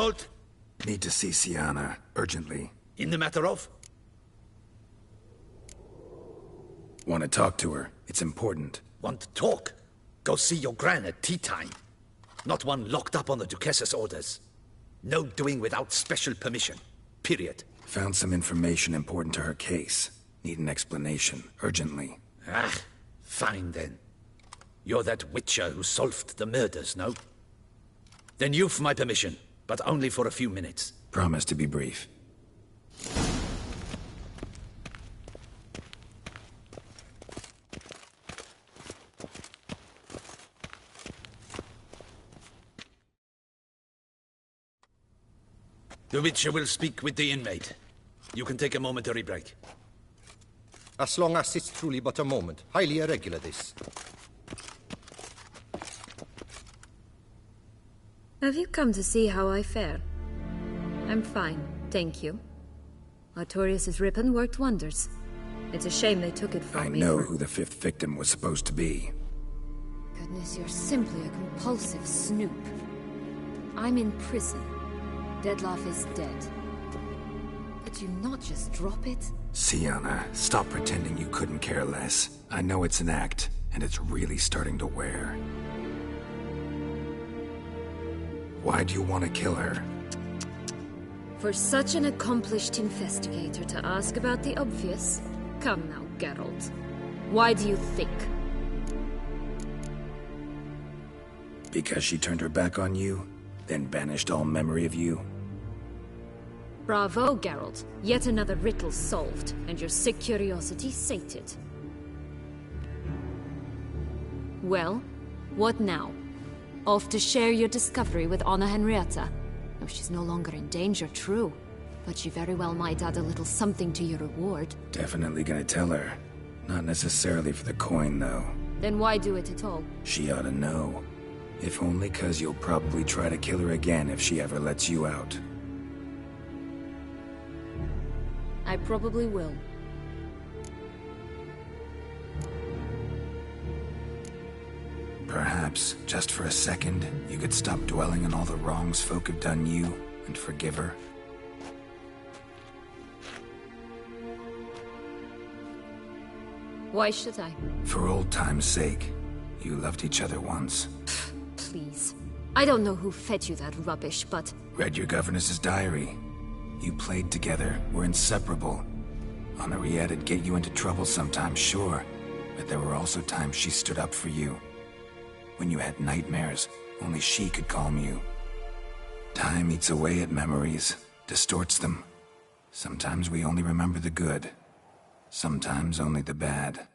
Geralt? Need to see Syanna, urgently. In the matter of? Want to talk to her. It's important. Want to talk? Go see your gran at tea time. Not one locked up on the Duchess's orders. No doing without special permission. Period. Found some information important to her case. Need an explanation, urgently. Ah, fine then. You're that witcher who solved the murders, no? Then you've my permission, but only for a few minutes. Promise to be brief. The Witcher will speak with the inmate. You can take a momentary break. As long as it's truly but a moment. Highly irregular, this. Have you come to see how I fare? I'm fine, thank you. Artorius' ribbon worked wonders. It's a shame they took it from me. I know who the fifth victim was supposed to be. Goodness, you're simply a compulsive snoop. I'm in prison. Deadloff is dead. Could you not just drop it? Syanna, stop pretending you couldn't care less. I know it's an act, and it's really starting to wear. Why do you want to kill her? For such an accomplished investigator to ask about the obvious? Come now, Geralt. Why do you think? Because she turned her back on you, then banished all memory of you? Bravo, Geralt. Yet another riddle solved, and your sick curiosity sated. Well, what now? Off to share your discovery with Anna Henrietta? Oh, she's no longer in danger, true. But she very well might add a little something to your reward. Definitely gonna tell her. Not necessarily for the coin, though. Then why do it at all? She ought to know. If only 'cause you'll probably try to kill her again if she ever lets you out. I probably will. Perhaps, just for a second, you could stop dwelling on all the wrongs folk have done you, and forgive her. Why should I? For old time's sake. You loved each other once. Please. I don't know who fed you that rubbish, but... Read your governess's diary. You played together, were inseparable. Henriette'd get you into trouble sometimes, sure. But there were also times she stood up for you. When you had nightmares, only she could calm you. Time eats away at memories, distorts them. Sometimes we only remember the good. Sometimes only the bad.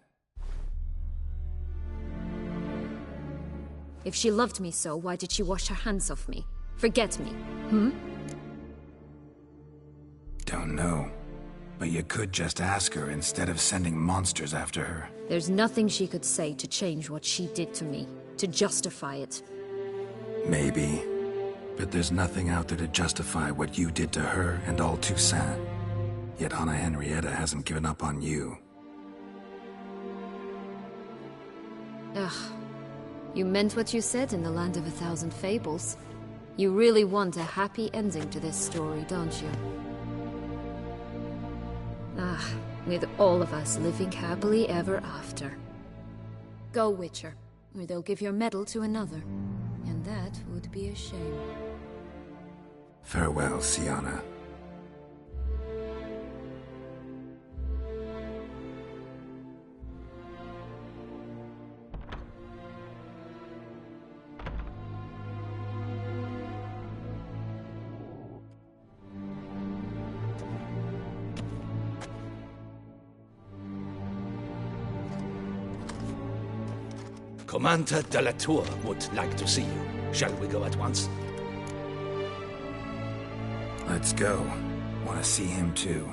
If she loved me so, why did she wash her hands off me? Forget me, hmm? Don't know. But you could just ask her instead of sending monsters after her. There's nothing she could say to change what she did to me, to justify it. Maybe. But there's nothing out there to justify what you did to her and all Toussaint. Yet Anna Henrietta hasn't given up on you. Ugh. You meant what you said in the Land of a Thousand Fables. You really want a happy ending to this story, don't you? Ah, with all of us living happily ever after. Go, Witcher, or they'll give your medal to another. And that would be a shame. Farewell, Syanna. Commander de la Tour would like to see you. Shall we go at once? Let's go. Want to see him too.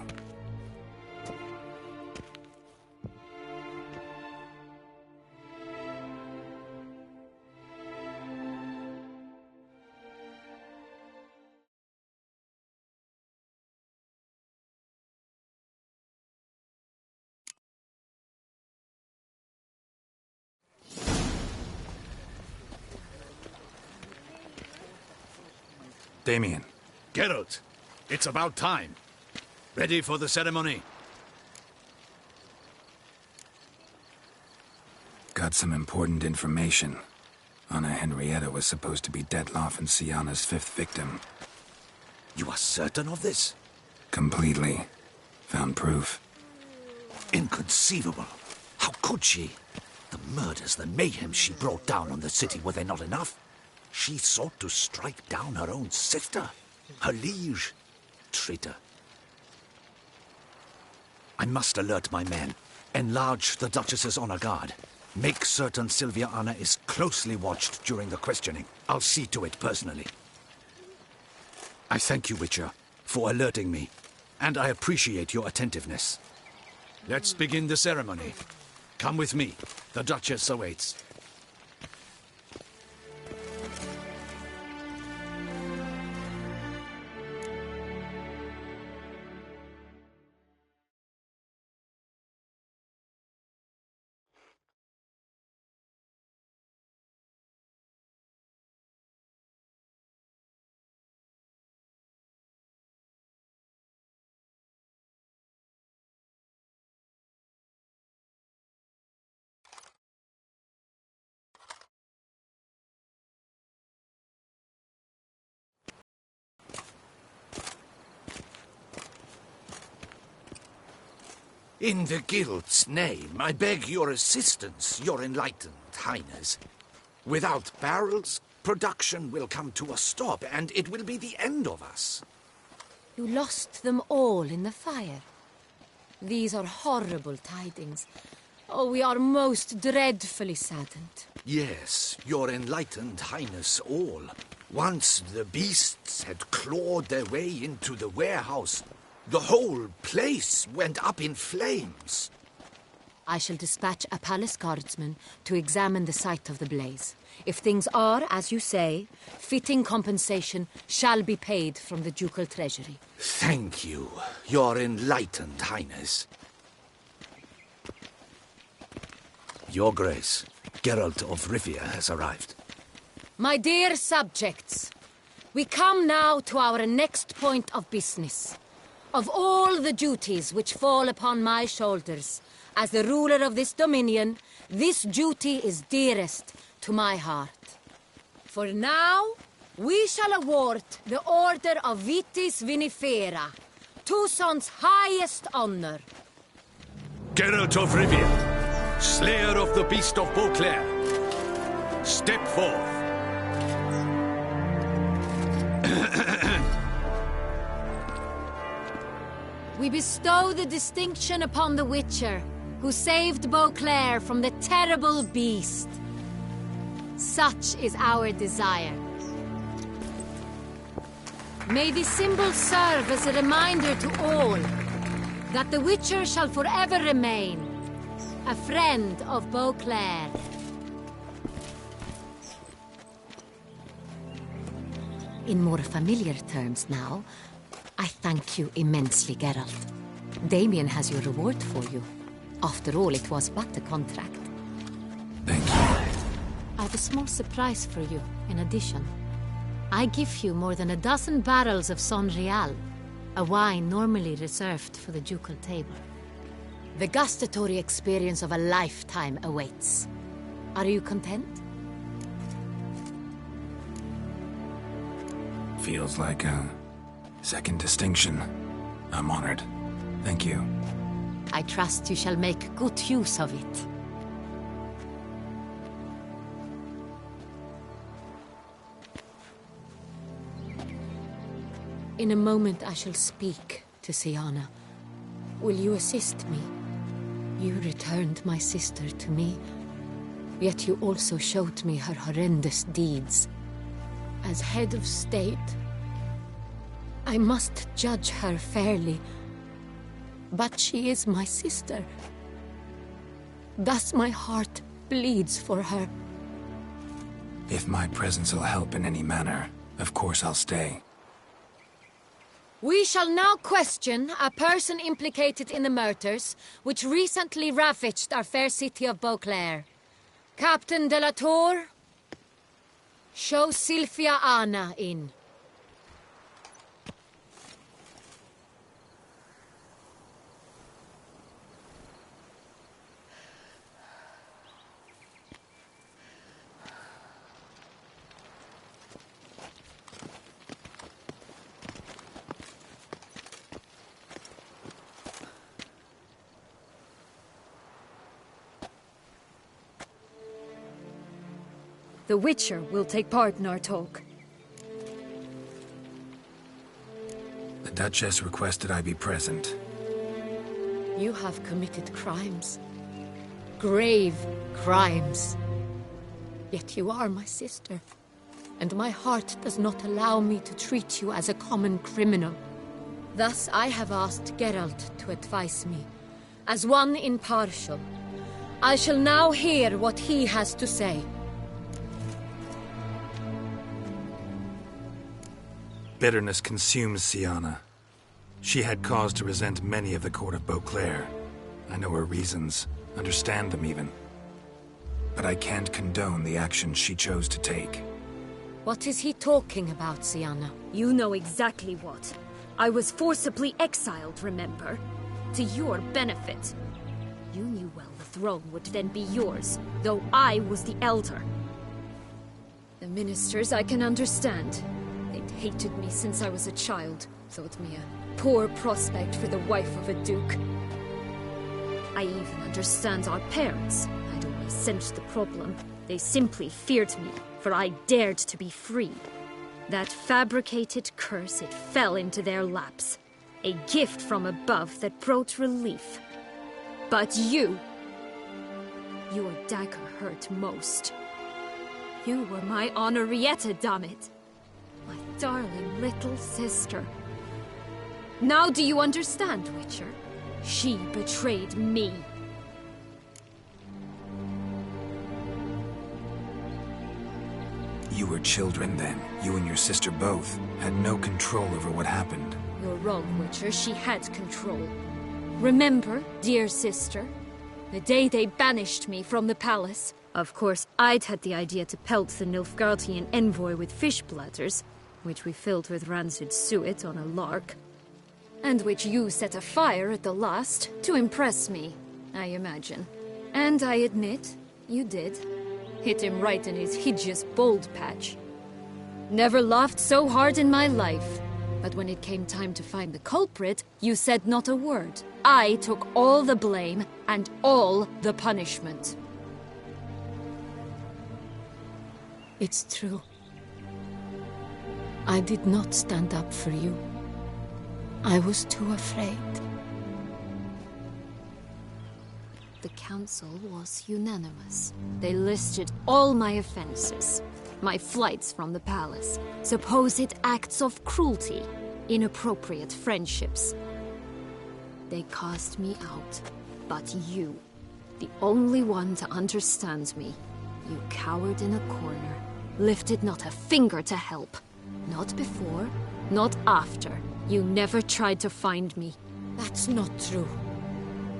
Damien, Geralt, it's about time. Ready for the ceremony? Got some important information. Anna Henrietta was supposed to be Detloff and Syanna's 5th victim. You are certain of this? Completely. Found proof. Inconceivable. How could she? The murders, the mayhem she brought down on the city, were they not enough? She sought to strike down her own sister, her liege. Traitor. I must alert my men. Enlarge the Duchess's honor guard. Make certain Sylvia Anna is closely watched during the questioning. I'll see to it personally. I thank you, Witcher, for alerting me, and I appreciate your attentiveness. Let's begin the ceremony. Come with me. The Duchess awaits. In the Guild's name, I beg your assistance, your enlightened highness. Without barrels, production will come to a stop, and it will be the end of us. You lost them all in the fire. These are horrible tidings. Oh, we are most dreadfully saddened. Yes, your enlightened highness all. Once the beasts had clawed their way into the warehouse, the whole place went up in flames. I shall dispatch a palace guardsman to examine the site of the blaze. If things are, as you say, fitting compensation shall be paid from the ducal treasury. Thank you, your enlightened highness. Your Grace, Geralt of Rivia has arrived. My dear subjects, we come now to our next point of business. Of all the duties which fall upon my shoulders, as the ruler of this dominion, this duty is dearest to my heart. For now, we shall award the Order of Vitis Vinifera, Tucson's highest honor. Geralt of Rivia, slayer of the beast of Beauclair, step forth. We bestow the distinction upon the Witcher, who saved Beauclair from the terrible beast. Such is our desire. May this symbol serve as a reminder to all that the Witcher shall forever remain a friend of Beauclair. In more familiar terms now, I thank you immensely, Geralt. Damien has your reward for you. After all, it was but a contract. Thank you. I have a small surprise for you, in addition. I give you more than a dozen barrels of Son Real, a wine normally reserved for the ducal table. The gustatory experience of a lifetime awaits. Are you content? Feels like a second distinction. I'm honored. Thank you. I trust you shall make good use of it. In a moment I shall speak to Syanna. Will you assist me? You returned my sister to me, yet you also showed me her horrendous deeds. As head of state, I must judge her fairly. But she is my sister. Thus my heart bleeds for her. If my presence will help in any manner, of course I'll stay. We shall now question a person implicated in the murders which recently ravaged our fair city of Beauclair. Captain de la Tour, show Sylvia Anna in. The Witcher will take part in our talk. The Duchess requested I be present. You have committed crimes. Grave crimes. Yet you are my sister, and my heart does not allow me to treat you as a common criminal. Thus I have asked Geralt to advise me, as one impartial. I shall now hear what he has to say. Bitterness consumes Syanna. She had cause to resent many of the court of Beauclair. I know her reasons, understand them even. But I can't condone the actions she chose to take. What is he talking about, Syanna? You know exactly what. I was forcibly exiled, remember? To your benefit. You knew well the throne would then be yours, though I was the elder. The ministers I can understand. They'd hated me since I was a child, thought me a poor prospect for the wife of a duke. I even understand our parents. I'd always sensed the problem. They simply feared me, for I dared to be free. That fabricated curse, it fell into their laps. A gift from above that brought relief. But your dagger hurt most. You were my Henrietta, dammit. My darling little sister. Now do you understand, Witcher? She betrayed me. You were children then. You and your sister both had no control over what happened. You're wrong, Witcher. She had control. Remember, dear sister, the day they banished me from the palace? Of course, I'd had the idea to pelt the Nilfgaardian envoy with fish bladders, which we filled with rancid suet on a lark, and which you set afire at the last to impress me, I imagine. And I admit, you did. Hit him right in his hideous bald patch. Never laughed so hard in my life. But when it came time to find the culprit, you said not a word. I took all the blame and all the punishment. It's true. I did not stand up for you. I was too afraid. The council was unanimous. They listed all my offenses. My flights from the palace, supposed acts of cruelty, inappropriate friendships. They cast me out. But you, the only one to understand me, you cowered in a corner, lifted not a finger to help. Not before, not after. You never tried to find me. That's not true.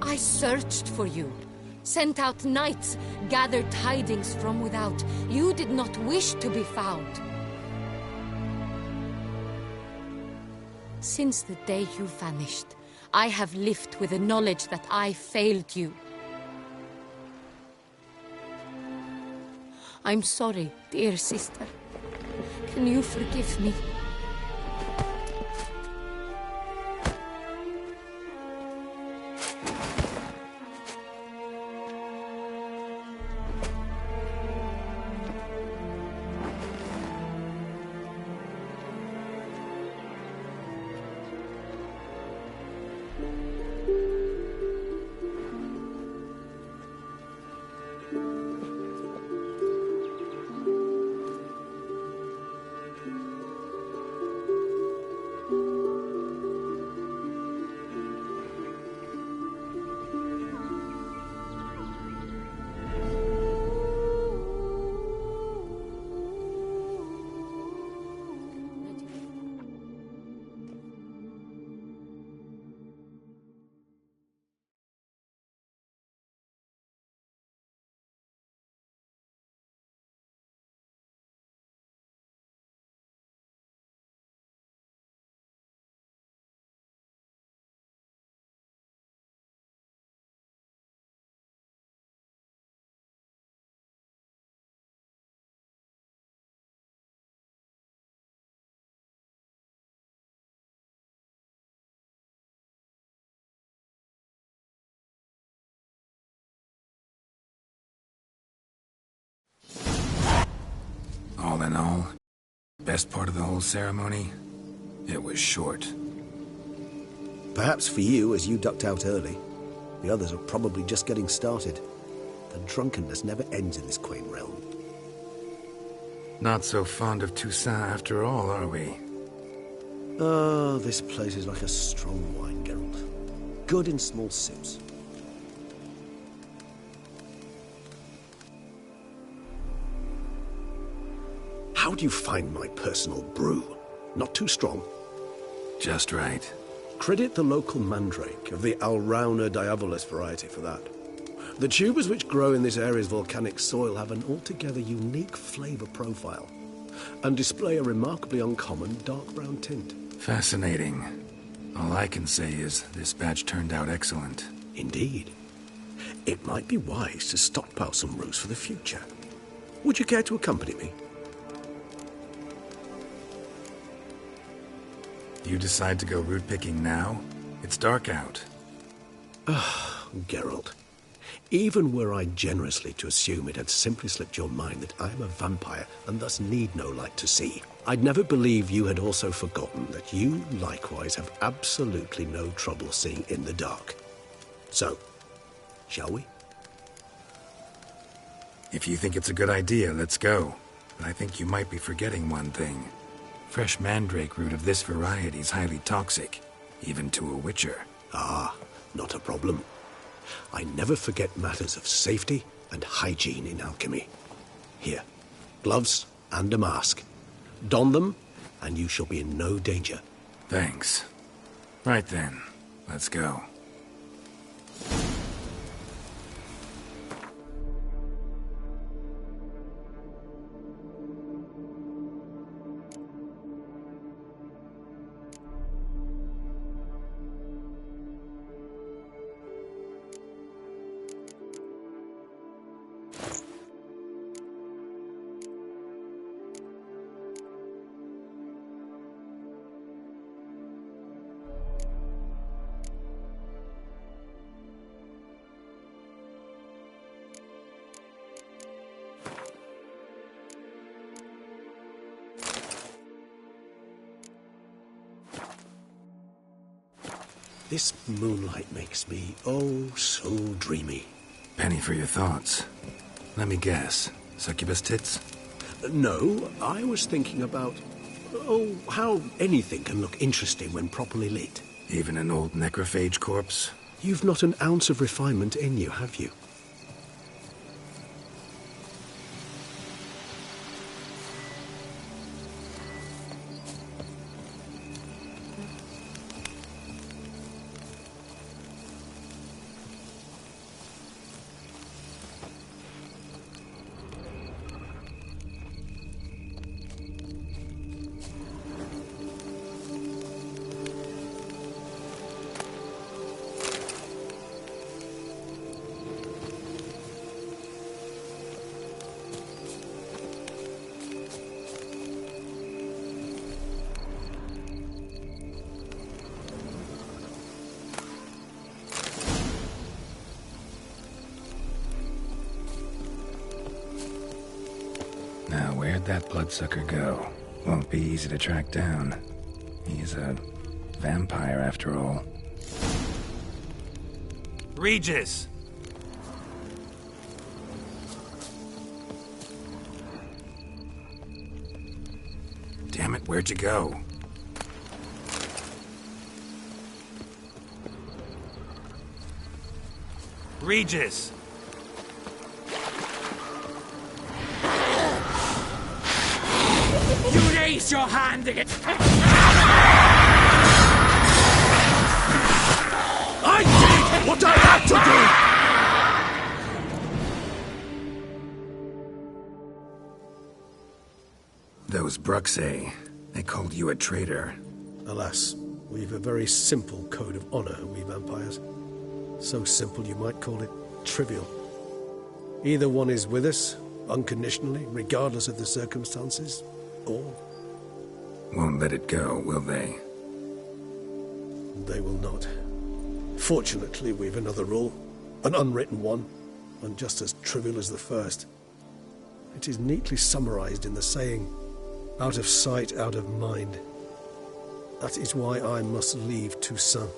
I searched for you. Sent out knights, gathered tidings from without. You did not wish to be found. Since the day you vanished, I have lived with the knowledge that I failed you. I'm sorry, dear sister. Can you forgive me? All in all, best part of the whole ceremony? It was short. Perhaps for you, as you ducked out early. The others are probably just getting started. The drunkenness never ends in this quaint realm. Not so fond of Toussaint after all, are we? Oh, this place is like a strong wine, Geralt. Good in small sips. How do you find my personal brew? Not too strong? Just right. Credit the local mandrake of the Alrauna diabolus variety for that. The tubers which grow in this area's volcanic soil have an altogether unique flavor profile and display a remarkably uncommon dark brown tint. Fascinating. All I can say is this batch turned out excellent. Indeed. It might be wise to stockpile some brews for the future. Would you care to accompany me? You decide to go root picking now? It's dark out. Geralt, even were I generously to assume it had simply slipped your mind that I am a vampire and thus need no light to see, I'd never believe you had also forgotten that you likewise have absolutely no trouble seeing in the dark. So, shall we? If you think it's a good idea, let's go. But I think you might be forgetting one thing. Fresh mandrake root of this variety is highly toxic, even to a witcher. Ah, not a problem. I never forget matters of safety and hygiene in alchemy. Here, gloves and a mask. Don them, and you shall be in no danger. Thanks. Right then, let's go. This moonlight makes me, oh, so dreamy. Penny for your thoughts. Let me guess. Succubus tits? No, I was thinking about, oh, how anything can look interesting when properly lit. Even an old necrophage corpse? You've not an ounce of refinement in you, have you? Now, where'd that bloodsucker go? Won't be easy to track down. He's a vampire, after all. Regis! Damn it, where'd you go? Regis! You raise your hand against... I did what I had to do! Those Bruxae, they called you a traitor. Alas, we've a very simple code of honor, we vampires. So simple you might call it trivial. Either one is with us, unconditionally, regardless of the circumstances, or... Won't let it go, will they? They will not. Fortunately, we've another rule. An unwritten one, and just as trivial as the first. It is neatly summarized in the saying, out of sight, out of mind. That is why I must leave Toussaint.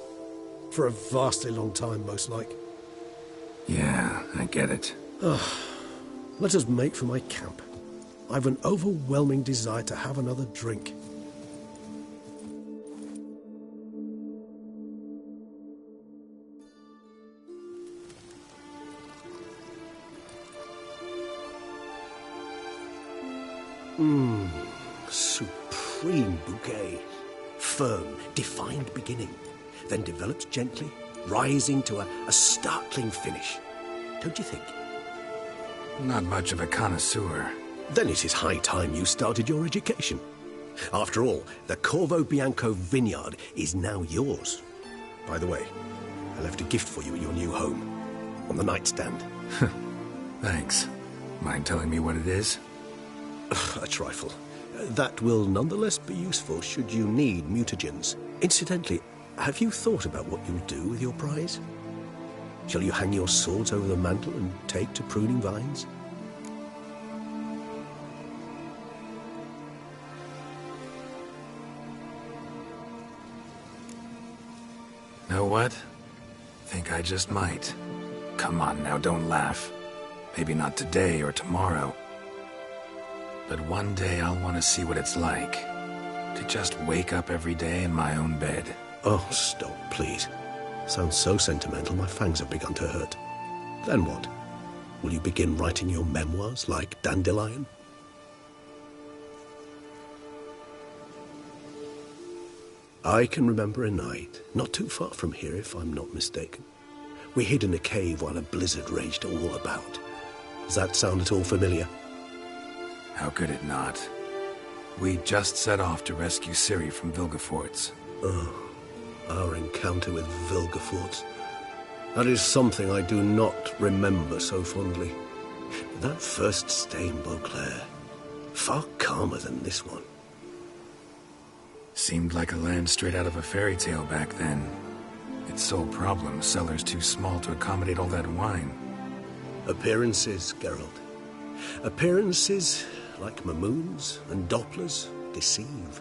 For a vastly long time, most like. Yeah, I get it. Let us make for my camp. I've an overwhelming desire to have another drink. Supreme bouquet. Firm, defined beginning, then develops gently, rising to a startling finish. Don't you think? Not much of a connoisseur. Then it is high time you started your education. After all, the Corvo Bianco vineyard is now yours. By the way, I left a gift for you at your new home, on the nightstand. Thanks. Mind telling me what it is? A trifle. That will nonetheless be useful should you need mutagens. Incidentally, have you thought about what you'll do with your prize? Shall you hang your swords over the mantle and take to pruning vines? Know what? Think I just might. Come on now, don't laugh. Maybe not today or tomorrow. But one day I'll want to see what it's like. To just wake up every day in my own bed. Oh, stop, please. Sounds so sentimental, my fangs have begun to hurt. Then what? Will you begin writing your memoirs like Dandelion? I can remember a night, not too far from here if I'm not mistaken. We hid in a cave while a blizzard raged all about. Does that sound at all familiar? How could it not? We just set off to rescue Ciri from Vilgefortz. Oh, our encounter with Vilgefortz. That is something I do not remember so fondly. But that first stay in Beauclair, far calmer than this one. Seemed like a land straight out of a fairy tale back then. Its sole problem, cellars too small to accommodate all that wine. Appearances, Geralt. Appearances, like Mamoons and Dopplers, deceive.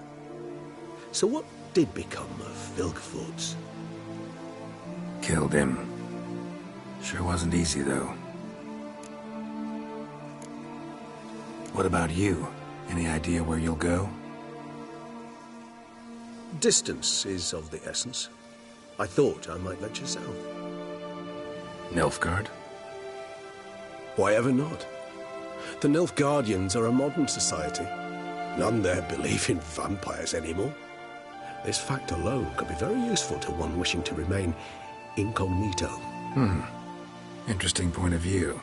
So what did become of Vilgefortz? Killed him. Sure wasn't easy, though. What about you? Any idea where you'll go? Distance is of the essence. I thought I might venture south. Nilfgaard? Why ever not? The Nilfgaardians are a modern society. None there believe in vampires anymore. This fact alone could be very useful to one wishing to remain incognito. Interesting point of view.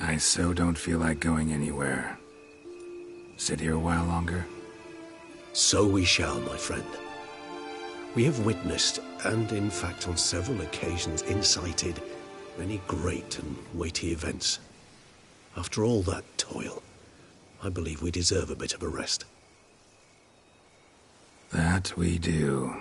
I so don't feel like going anywhere. Sit here a while longer? So we shall, my friend. We have witnessed, and in fact on several occasions incited, many great and weighty events. After all that toil, I believe we deserve a bit of a rest. That we do.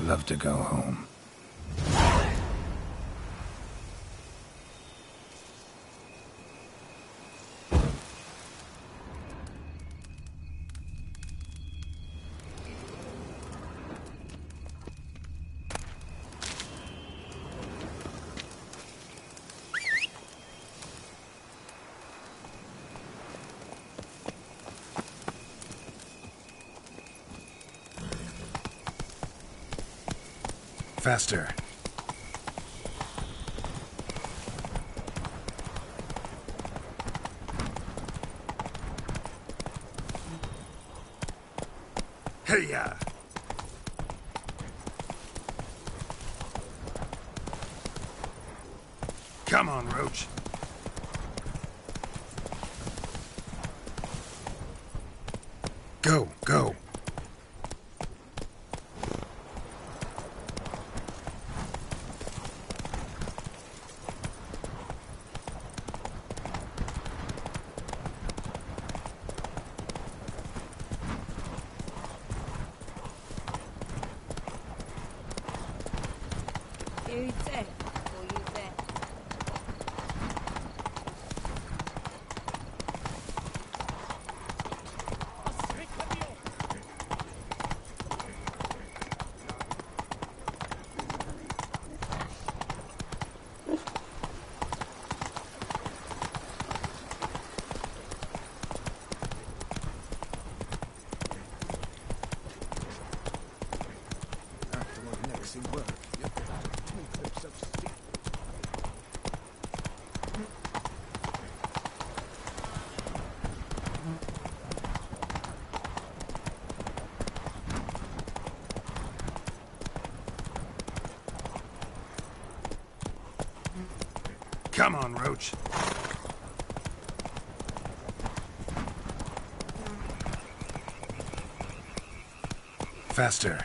love to go home. Faster. Hey-ya! Come on, Roach. Go, go. Come on, Roach. Faster.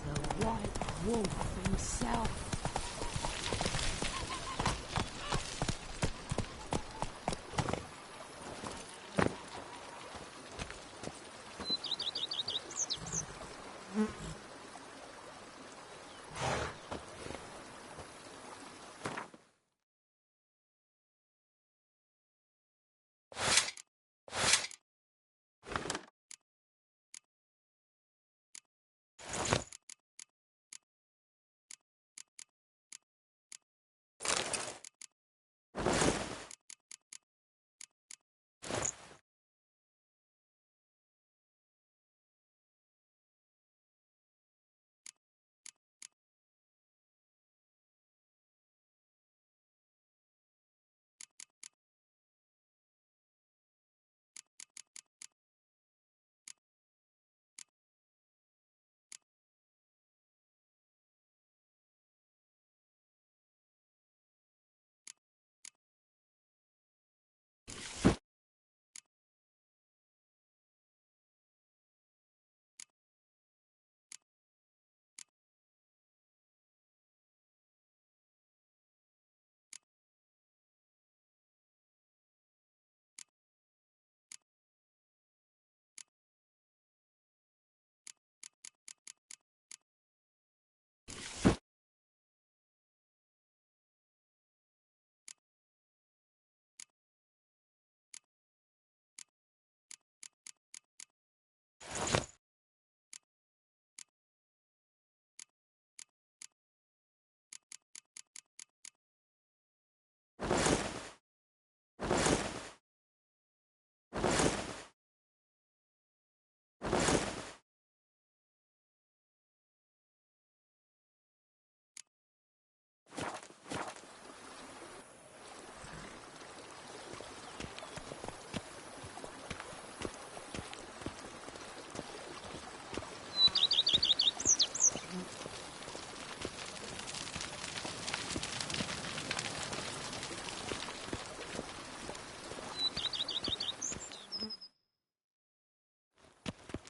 The White Wolf himself.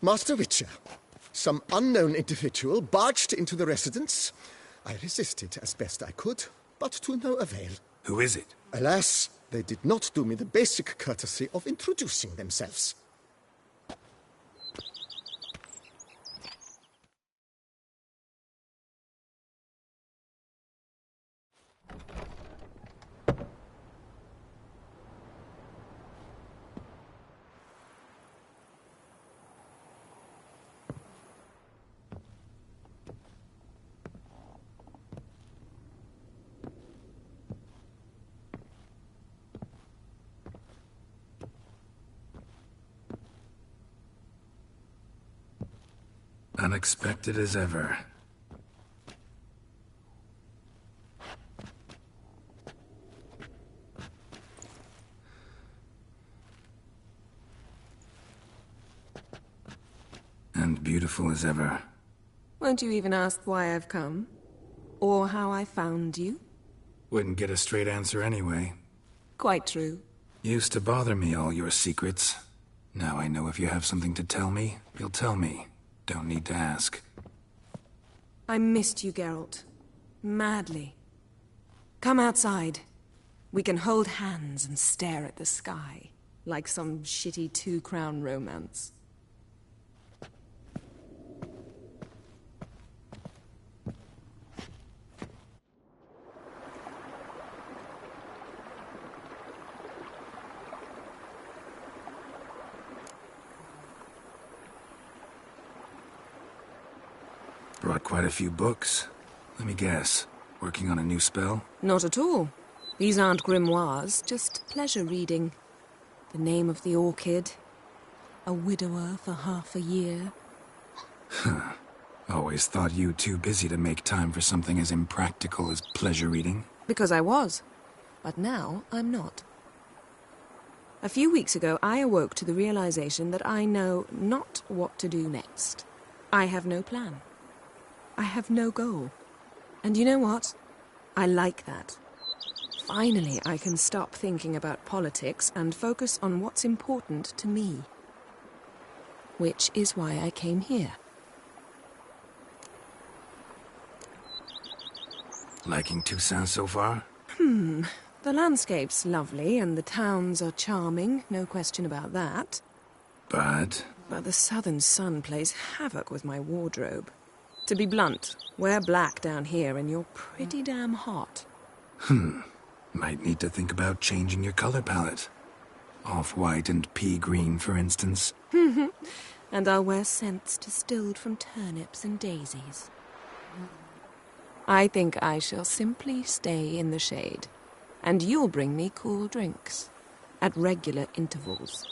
Master Witcher, some unknown individual barged into the residence. I resisted as best I could, but to no avail. Who is it? Alas, They did not do me the basic courtesy of introducing themselves. Unexpected as ever. And beautiful as ever. Won't you even ask why I've come? Or how I found you? Wouldn't get a straight answer anyway. Quite true. Used to bother me, all your secrets. Now I know if you have something to tell me, you'll tell me. Don't need to ask. I missed you, Geralt. Madly. Come outside. We can hold hands and stare at the sky, like some shitty two-crown romance. Brought quite a few books. Let me guess. Working on a new spell? Not at all. These aren't grimoires, just pleasure reading. The Name of the Orchid. A widower for half a year. Always thought you too busy to make time for something as impractical as pleasure reading. Because I was. But now I'm not. A few weeks ago, I awoke to the realization that I know not what to do next. I have no plan. I have no goal. And you know what? I like that. Finally, I can stop thinking about politics and focus on what's important to me. Which is why I came here. Liking Toussaint so far? The landscape's lovely and the towns are charming, no question about that. But the southern sun plays havoc with my wardrobe. To be blunt, wear black down here and you're pretty damn hot. Might need to think about changing your color palette. Off-white and pea green, for instance. And I'll wear scents distilled from turnips and daisies. I think I shall simply stay in the shade. And you'll bring me cool drinks. At regular intervals.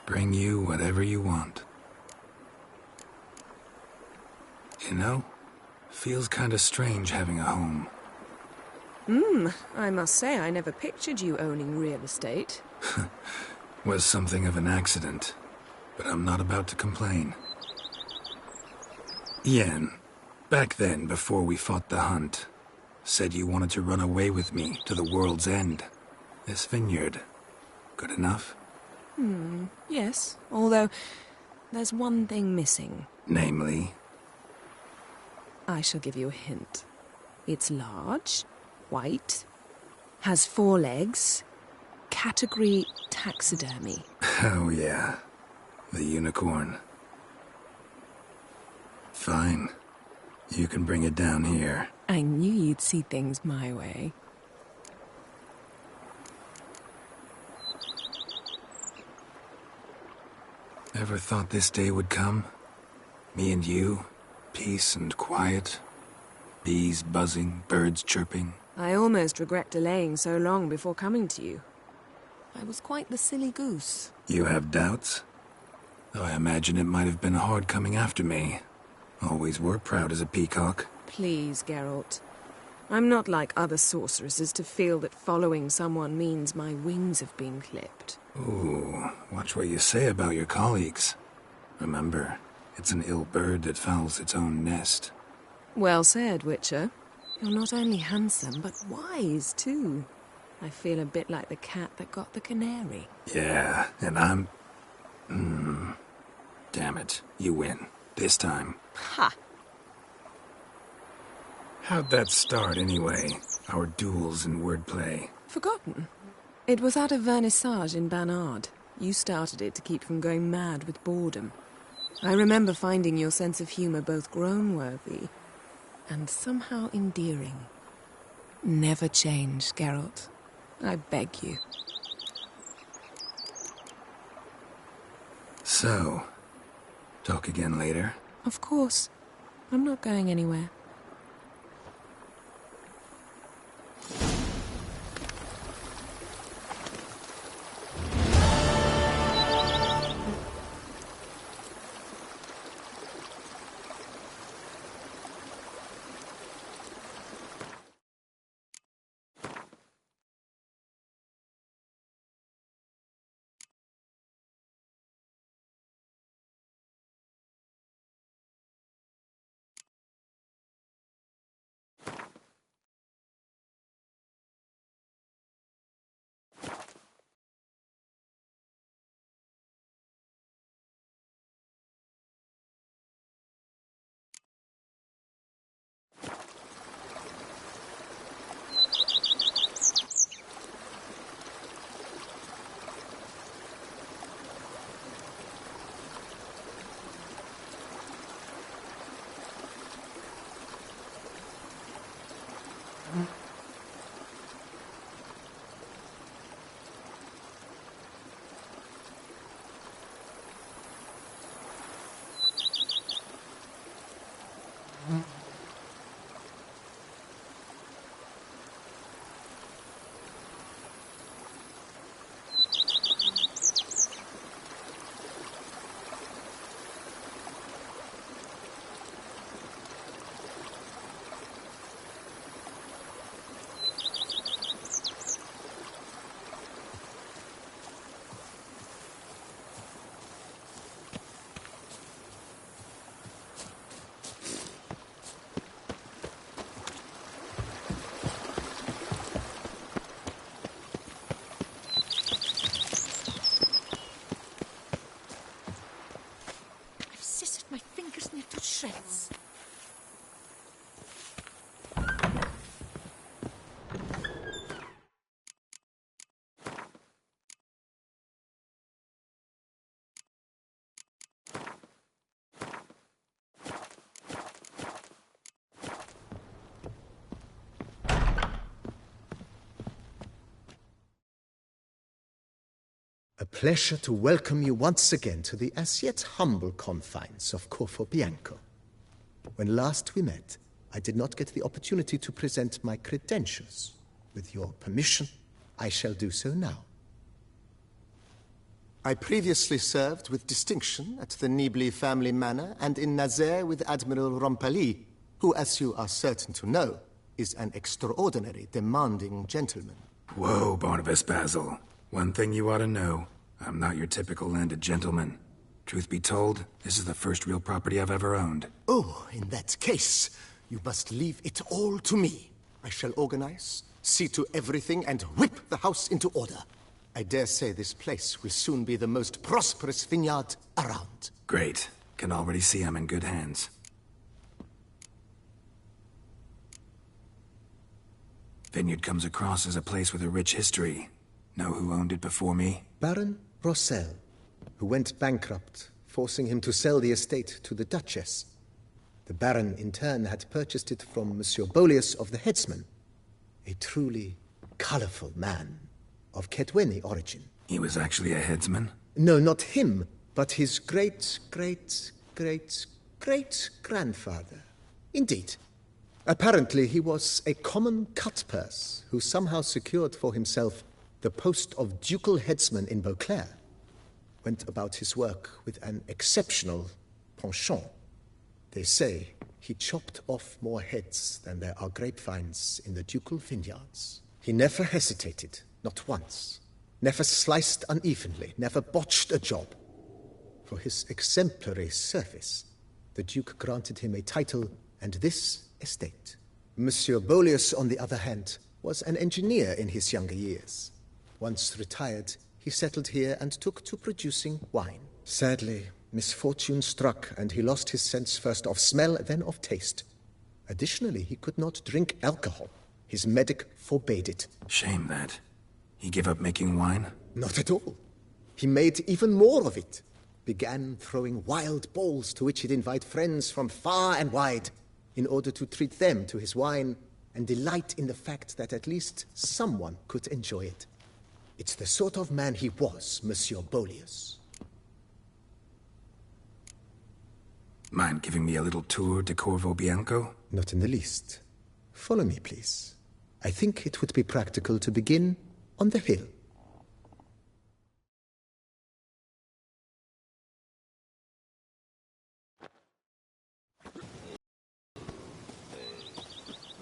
Bring you whatever you want. You know, feels kinda strange having a home. I must say I never pictured you owning real estate. Was something of an accident, but I'm not about to complain. Yen, back then, before we fought the hunt, said you wanted to run away with me to the world's end. This vineyard, good enough? Yes, although there's one thing missing. Namely? I shall give you a hint. It's large, white, has 4 legs, category taxidermy. Oh yeah, the unicorn. Fine. You can bring it down here. I knew you'd see things my way. Ever thought this day would come? Me and you, peace and quiet, bees buzzing, birds chirping. I almost regret delaying so long before coming to you. I was quite the silly goose. You have doubts? Though I imagine it might have been hard coming after me. Always were proud as a peacock. Please, Geralt. I'm not like other sorceresses to feel that following someone means my wings have been clipped. Ooh, watch what you say about your colleagues. Remember, it's an ill bird that fouls its own nest. Well said, Witcher. You're not only handsome, but wise, too. I feel a bit like the cat that got the canary. Yeah, and I'm... Damn it, you win. This time. Ha! How'd that start, anyway? Our duels and wordplay. Forgotten? It was at a vernissage in Barnard. You started it to keep from going mad with boredom. I remember finding your sense of humour both groan-worthy and somehow endearing. Never change, Geralt. I beg you. So, talk again later? Of course. I'm not going anywhere. Shreds. A pleasure to welcome you once again to the as yet humble confines of Corvo Bianco. When last we met, I did not get the opportunity to present my credentials. With your permission, I shall do so now. I previously served with distinction at the Nibli family manor and in Nazaire with Admiral Rompali, who, as you are certain to know, is an extraordinary, demanding gentleman. Whoa, Barnabas Basil. One thing you ought to know, I'm not your typical landed gentleman. Truth be told, this is the first real property I've ever owned. Oh, in that case, you must leave it all to me. I shall organize, see to everything, and whip the house into order. I dare say this place will soon be the most prosperous vineyard around. Great. Can already see I'm in good hands. Vineyard comes across as a place with a rich history. Know who owned it before me? Baron Rossel, who went bankrupt, forcing him to sell the estate to the Duchess. The Baron, in turn, had purchased it from Monsieur Bolius of the Headsman, a truly colorful man of Kedweni origin. He was actually a headsman? No, not him, but his great-great-great-great-grandfather. Indeed. Apparently, he was a common cutpurse who somehow secured for himself the post of ducal headsman in Beauclair. Went about his work with an exceptional penchant. They say he chopped off more heads than there are grapevines in the ducal vineyards. He never hesitated, not once. Never sliced unevenly, never botched a job. For his exemplary service, the Duke granted him a title and this estate. Monsieur Bolius, on the other hand, was an engineer in his younger years. Once retired, he settled here and took to producing wine. Sadly, misfortune struck, and he lost his sense first of smell, then of taste. Additionally, he could not drink alcohol. His medic forbade it. Shame that. He gave up making wine? Not at all. He made even more of it. Began throwing wild balls to which he'd invite friends from far and wide in order to treat them to his wine and delight in the fact that at least someone could enjoy it. It's the sort of man he was, Monsieur Bolius. Mind giving me a little tour de Corvo, Bianco? Not in the least. Follow me, please. I think it would be practical to begin on the hill.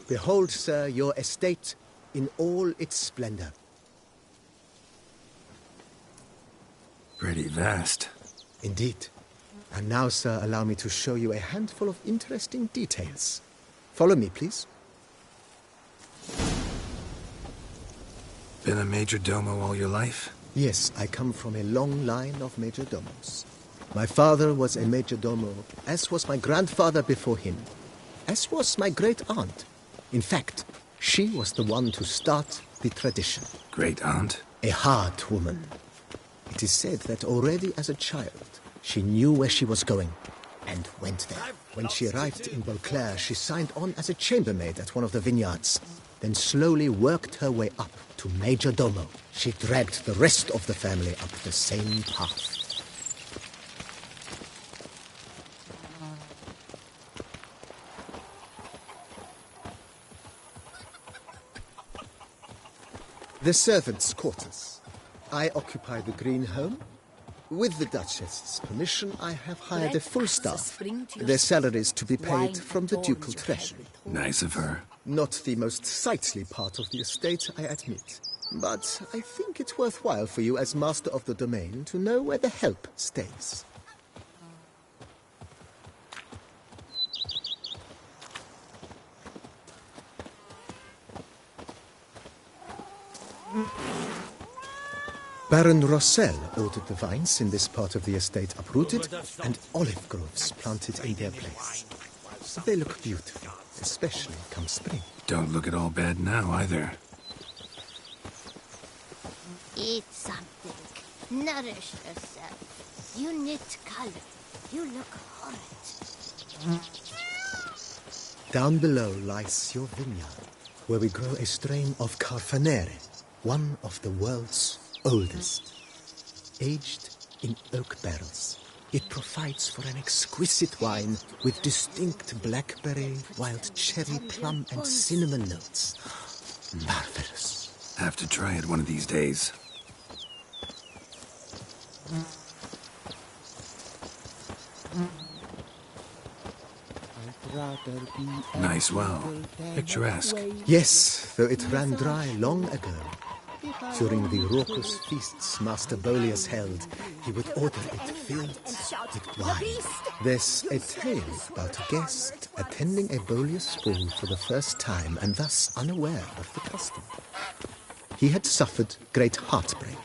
Behold, sir, your estate in all its splendor. Pretty vast. Indeed. And now, sir, allow me to show you a handful of interesting details. Follow me, please. Been a major domo all your life? Yes, I come from a long line of major domos. My father was a major domo, as was my grandfather before him, as was my great-aunt. In fact, she was the one to start the tradition. Great-aunt? A hard woman. It is said that already as a child, she knew where she was going and went there. When she arrived in Beauclair, she signed on as a chambermaid at one of the vineyards, then slowly worked her way up to major domo. She dragged the rest of the family up the same path. The servants' quarters. I occupy the green home. With the Duchess's permission, I have hired a full staff. Their salaries to be paid from the ducal treasury. Nice of her. Not the most sightly part of the estate, I admit. But I think it's worthwhile for you as master of the domain to know where the help stays. Baron Rossel ordered the vines in this part of the estate uprooted and olive groves planted in their place. They look beautiful, especially come spring. Don't look at all bad now, either. Eat something. Nourish yourself. You need color. You look horrid. Down below lies your vineyard, where we grow a strain of Carfanere, one of the world's oldest. Aged in oak barrels, it provides for an exquisite wine with distinct blackberry, wild cherry, plum, and cinnamon notes. Marvelous. Have to try it one of these days. Nice well. Picturesque. Yes, though it ran dry long ago. During the raucous feasts Master Bolius held, he would order it filled with wine. There's a tale about a guest attending a Bolius ball for the first time and thus unaware of the custom. He had suffered great heartbreak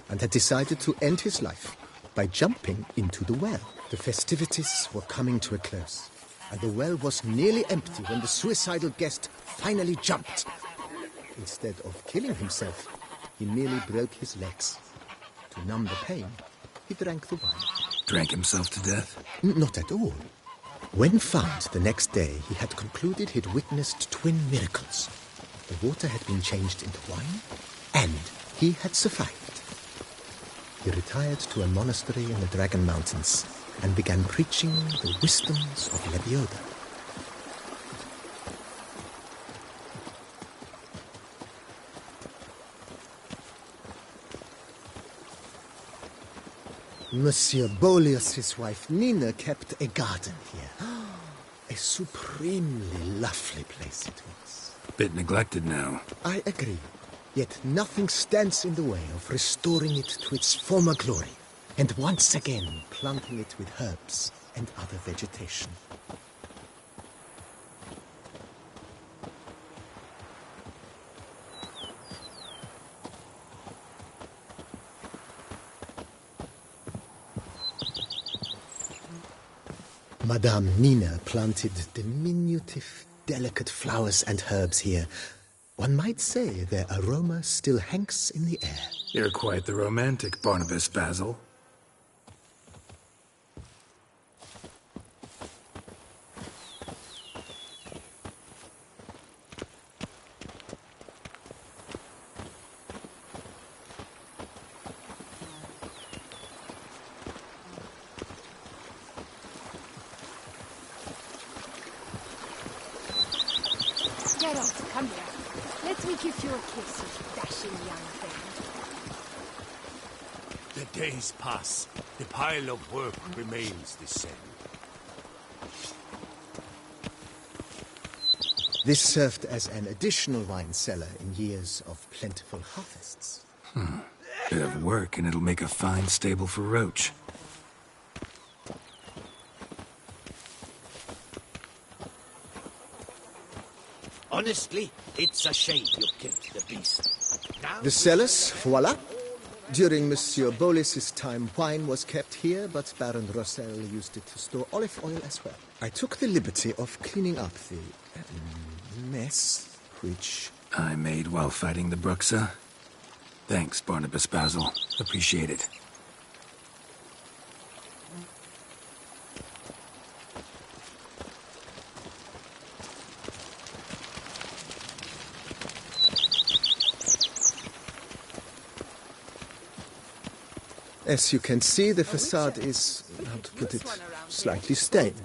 and had decided to end his life by jumping into the well. The festivities were coming to a close, and the well was nearly empty when the suicidal guest finally jumped. Instead of killing himself, he merely broke his legs. To numb the pain, he drank the wine. Drank himself to death? Not at all. When found the next day, he had concluded he'd witnessed twin miracles. The water had been changed into wine, and he had survived. He retired to a monastery in the Dragon Mountains and began preaching the wisdoms of Lebioda. Monsieur Bolius' wife Nina kept a garden here. A supremely lovely place it was. Bit neglected now. I agree. Yet nothing stands in the way of restoring it to its former glory, and once again planting it with herbs and other vegetation. Madame Nina planted diminutive, delicate flowers and herbs here, One might say their aroma still hangs in the air. You're quite the romantic, Barnabas Basil. Geralt, come here. Let me give you a kiss, you dashing young thing. The days pass. The pile of work remains the same. This served as an additional wine cellar in years of plentiful harvests. Bit of work and it'll make a fine stable for Roach. Honestly, it's a shame you killed the beast. Now The cellars, voila. During Monsieur Bolis's time, wine was kept here, but Baron Rossel used it to store olive oil as well. I took the liberty of cleaning up the mess, which... I made while fighting the Bruxa. Thanks, Barnabas Basil. Appreciate it. As you can see, the facade is, how to put it, slightly stained.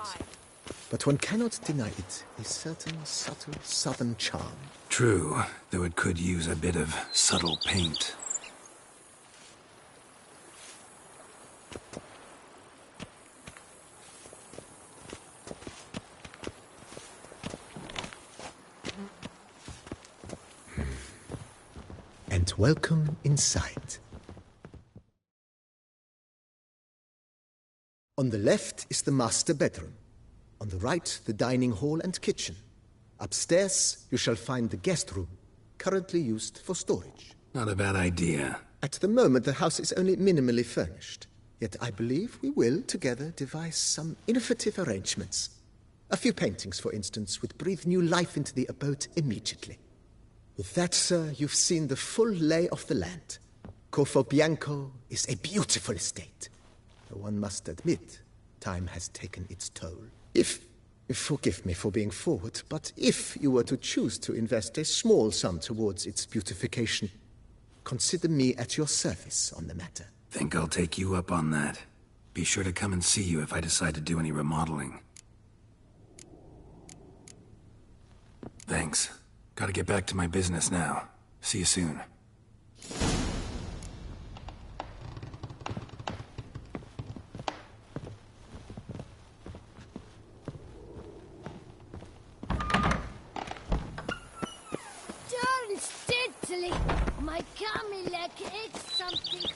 But one cannot deny it a certain subtle southern charm. True, though it could use a bit of subtle paint. And welcome inside. On the left is the master bedroom. On the right, the dining hall and kitchen. Upstairs, you shall find the guest room, currently used for storage. Not a bad idea. At the moment, the house is only minimally furnished. Yet I believe we will, together, devise some innovative arrangements. A few paintings, for instance, would breathe new life into the abode immediately. With that, sir, you've seen the full lay of the land. Corvo Bianco is a beautiful estate. Though one must admit, time has taken its toll. Forgive me for being forward, but if you were to choose to invest a small sum towards its beautification, consider me at your service on the matter. Think I'll take you up on that. Be sure to come and see you if I decide to do any remodeling. Thanks. Gotta get back to my business now. See you soon. Don't steadily. My Camilla ate something